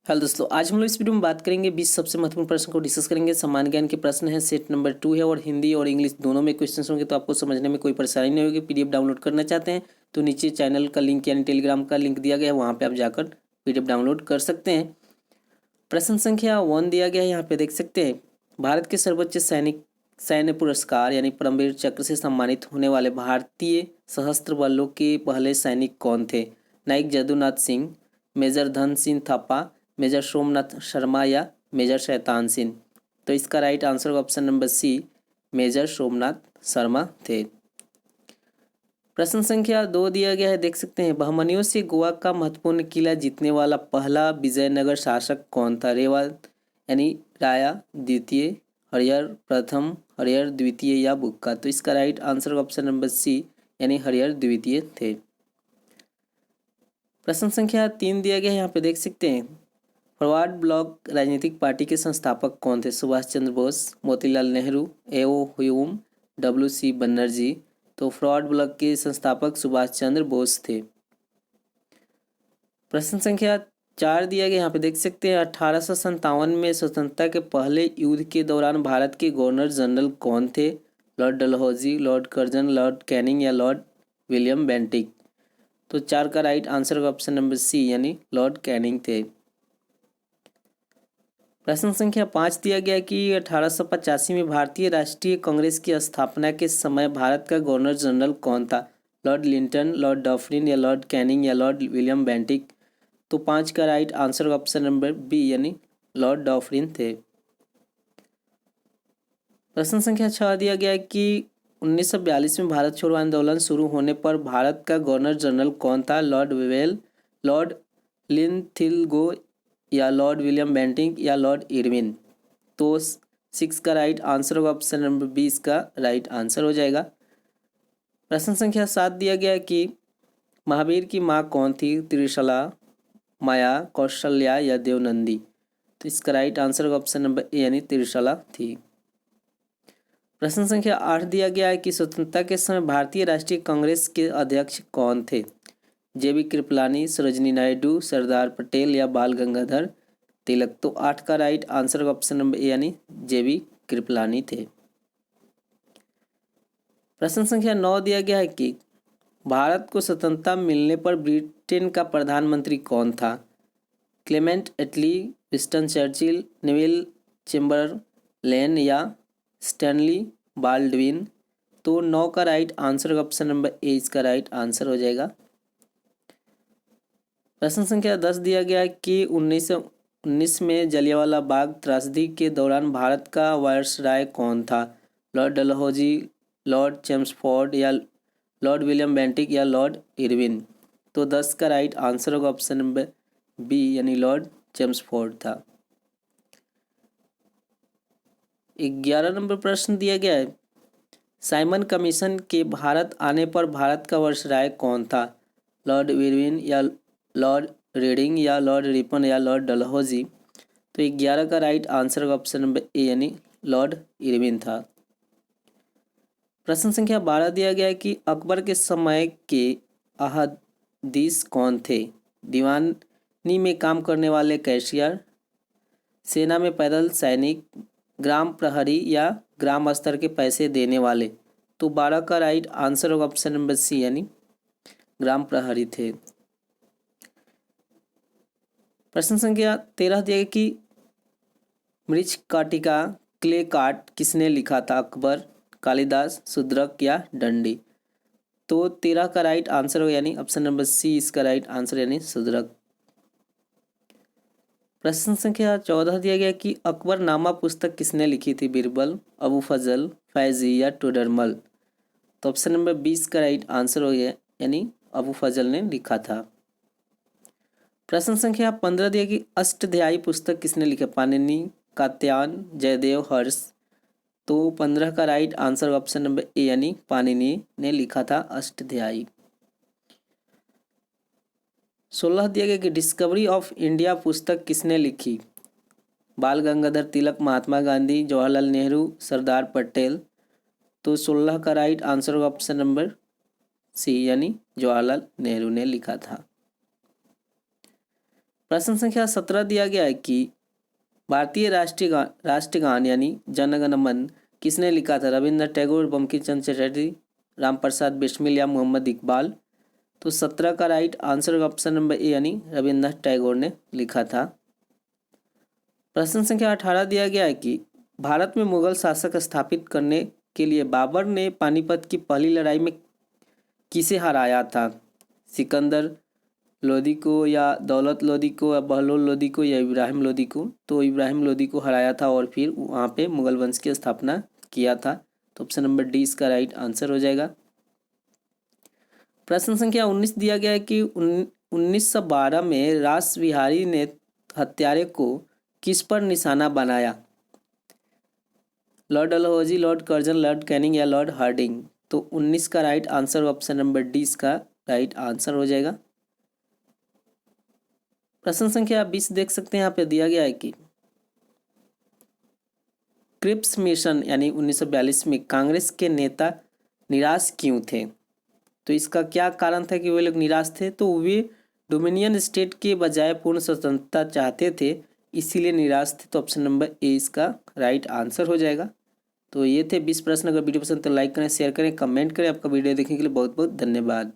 Hello दोस्तों, आज हम लोग इस वीडियो में बात करेंगे 20 सबसे महत्वपूर्ण प्रश्न को डिस्कस करेंगे। सामान्य ज्ञान के प्रश्न है, सेट नंबर 2 है और हिंदी और इंग्लिश दोनों में क्वेश्चंस होंगे, तो आपको समझने में कोई परेशानी नहीं होगी। पीडीएफ डाउनलोड करना चाहते हैं तो नीचे चैनल का लिंक यानी टेलीग्राम का लिंक दिया गया है, वहाँ पे आप जाकर पीडीएफ डाउनलोड कर सकते हैं। प्रश्न संख्या 1 दिया गया है, यहाँ पे देख सकते हैं। भारत के सर्वोच्च सैन्य पुरस्कार यानी परमवीर चक्र से सम्मानित होने वाले भारतीय सशस्त्र बलों के पहले सैनिक कौन थे? नाइक जदुनाथ सिंह, मेजर धन सिंह थापा, मेजर सोमनाथ शर्मा या मेजर शैतान सिंह। तो इसका right answer option number C, major Somnath Sharma थे। प्रश्न संख्या 2 दिया गया है, देख सकते हैं। बहमनियों से गोवा का महत्वपूर्ण किला जीतने वाला पहला विजयनगर शासक कौन था? रेवा यानी राया द्वितीय, हरिहर प्रथम, हरिहर द्वितीय या बुक्का। तो इसका right answer option number C यानी हरिहर द्वितीय थे। प्रश्न संख्या 3 दिया गया है, यहाँ पे देख सकते हैं। फॉरवर्ड ब्लॉक राजनीतिक पार्टी के संस्थापक कौन थे? सुभाष चंद्र बोस, मोतीलाल नेहरू, एओ ह्यूम, डब्ल्यू.सी. बनर्जी। तो फॉरवर्ड ब्लॉक के संस्थापक सुभाष चंद्र बोस थे। प्रश्न संख्या 4 दिया गया, यहाँ पे देख सकते हैं। 1857 में स्वतंत्रता के पहले युद्ध के दौरान भारत के गवर्नर जनरल कौन थे? Lord Dalhousie, lord Curzon, lord Canning या लॉर्ड विलियम बेंटिक। तो 4 का right answer option number C यानी लॉर्ड कैनिंग थे। प्रश्न संख्या 5 दिया गया कि 1885 में भारतीय राष्ट्रीय कांग्रेस की स्थापना के समय भारत का गवर्नर जनरल कौन था? लॉर्ड लिंटन, लॉर्ड डफरिन या लॉर्ड कैनिंग या लॉर्ड विलियम बेंटिक। तो 5 का right answer option number B यानी लॉर्ड डफरिन थे। प्रश्न संख्या 6 दिया गया कि 1942 में भारत छोड़ो आंदोलन शुरू होने पर भारत का गवर्नर जनरल कौन था? लॉर्ड वेवेल, लॉर्ड लिनथिलगो या लॉर्ड विलियम बेंटिक या लॉर्ड इरविन। तो 6 का राइट आंसर होगा ऑप्शन नंबर 20 का राइट आंसर हो जाएगा। प्रश्न संख्या 7 दिया गया कि महावीर की माँ कौन थी? त्रिशला, माया, कौशल्या या देवनंदी। तो इसका राइट आंसर होगा ऑप्शन नंबर ए यानी त्रिशला थी। प्रश्न संख्या 8 दिया गया है कि स्वतंत्रता के समय भारतीय राष्ट्रीय कांग्रेस के अध्यक्ष कौन थे? जेबी कृपलानी, सरोजिनी नायडू, सरदार पटेल या बाल गंगाधर तिलक। तो 8 का right answer option number A यानी जेबी कृपलानी थे। प्रश्न संख्या 9 दिया गया है कि भारत को स्वतंत्रता मिलने पर ब्रिटेन का प्रधानमंत्री कौन था? क्लेमेंट एटली, विंस्टन चर्चिल, नेविल चेम्बरलेन या स्टैनली बाल्डविन। तो 9 का right answer option number A इसका राइट आंसर हो जाएगा। प्रश्न संख्या 10 दिया गया है कि 1919 में जलियांवाला बाग त्रासदी के दौरान भारत का वायसराय कौन था? लॉर्ड डलहौजी, लॉर्ड चेम्सफोर्ड या लॉर्ड विलियम बेंटिक या लॉर्ड इरविन। तो 10 का राइट आंसर होगा ऑप्शन नंबर बी यानी लॉर्ड चेम्सफोर्ड था। 11 नंबर प्रश्न दिया गया है। साइमन कमीशन के भारत आने पर भारत का वायसराय कौन था? लॉर्ड इरविन या लॉर्ड रीडिंग या लॉर्ड रिपन या लॉर्ड डलहौजी। तो 11 का right answer option number A यानी लॉर्ड इरविन था। प्रश्न संख्या 12 दिया गया है कि अकबर के समय के अहदीस कौन थे? दीवानी में काम करने वाले कैशियर, सेना में पैदल सैनिक, ग्राम प्रहरी या ग्राम स्तर के पैसे देने वाले। तो 12 का राइट आंसर होगा ऑप्शन नंबर सी यानी ग्राम प्रहरी थे। प्रश्न संख्या 13 दिया गया कि मृच्छकाटिका क्ले कार्ट किसने लिखा था? अकबर, कालिदास, शूद्रक या दंडी। तो 13 का राइट आंसर हो यानी ऑप्शन नंबर सी इसका राइट आंसर यानी शूद्रक। प्रश्न संख्या 14 दिया गया कि अकबरनामा पुस्तक किसने लिखी थी? बीरबल, अबू फजल, फैजी या टोडरमल। तो ऑप्शन नंबर 20 का राइट आंसर हो गया यानी अबू फजल ने लिखा था। प्रश्न संख्या 15 दिया कि अष्टध्यायी पुस्तक किसने लिखा? पाणिनि, कात्यायन, जयदेव, हर्ष। तो 15 का right answer option number A यानी पाणिनि ने लिखा था अष्टध्यायी। 16 दिया गया कि डिस्कवरी ऑफ इंडिया पुस्तक किसने लिखी? बाल गंगाधर तिलक, महात्मा गांधी, जवाहरलाल नेहरू, सरदार पटेल। तो 16 का right answer option number C यानी जवाहरलाल नेहरू ने लिखा था। प्रश्न संख्या 17 दिया गया है कि भारतीय राष्ट्रगान यानी जन गण मन किसने लिखा था? रविंद्रनाथ टैगोर, बंकिम चंद्र चटर्जी, राम प्रसाद बिस्मिल या मोहम्मद इकबाल। तो 17 का right answer option number A यानी रविंद्रनाथ टैगोर ने लिखा था। प्रश्न संख्या 18 दिया गया है कि भारत में मुगल शासक स्थापित करने के लिए बाबर ने पानीपत की पहली लड़ाई में किसे हराया था? सिकंदर लोदी को या दौलत लोदी को या बहलोल लोदी को या इब्राहिम लोदी को? तो इब्राहिम लोदी को हराया था और फिर वहाँ पे मुगल वंश की स्थापना किया था। तो ऑप्शन नंबर डी इसका राइट आंसर हो जाएगा। प्रश्न संख्या 19 दिया गया है कि 1912 में रास बिहारी ने हत्यारे को किस पर निशाना बनाया? Lord Dalhousie, lord Curzon, lord Canning या लॉर्ड हार्डिंग? तो 19 का right answer option number D इसका राइट आंसर हो जाएगा। प्रश्न संख्या 20 देख सकते हैं यहाँ पे दिया गया है कि क्रिप्स मिशन यानी 1942 में कांग्रेस के नेता निराश क्यों थे? तो इसका क्या कारण था कि वे लोग निराश थे? तो वे डोमिनियन स्टेट के बजाय पूर्ण स्वतंत्रता चाहते थे, इसीलिए निराश थे। तो ऑप्शन नंबर ए इसका राइट आंसर हो जाएगा। तो ये थे 20 प्रश्न। अगर वीडियो पसंद तो लाइक करें, शेयर करें, कमेंट करें। आपका वीडियो देखने के लिए बहुत बहुत धन्यवाद।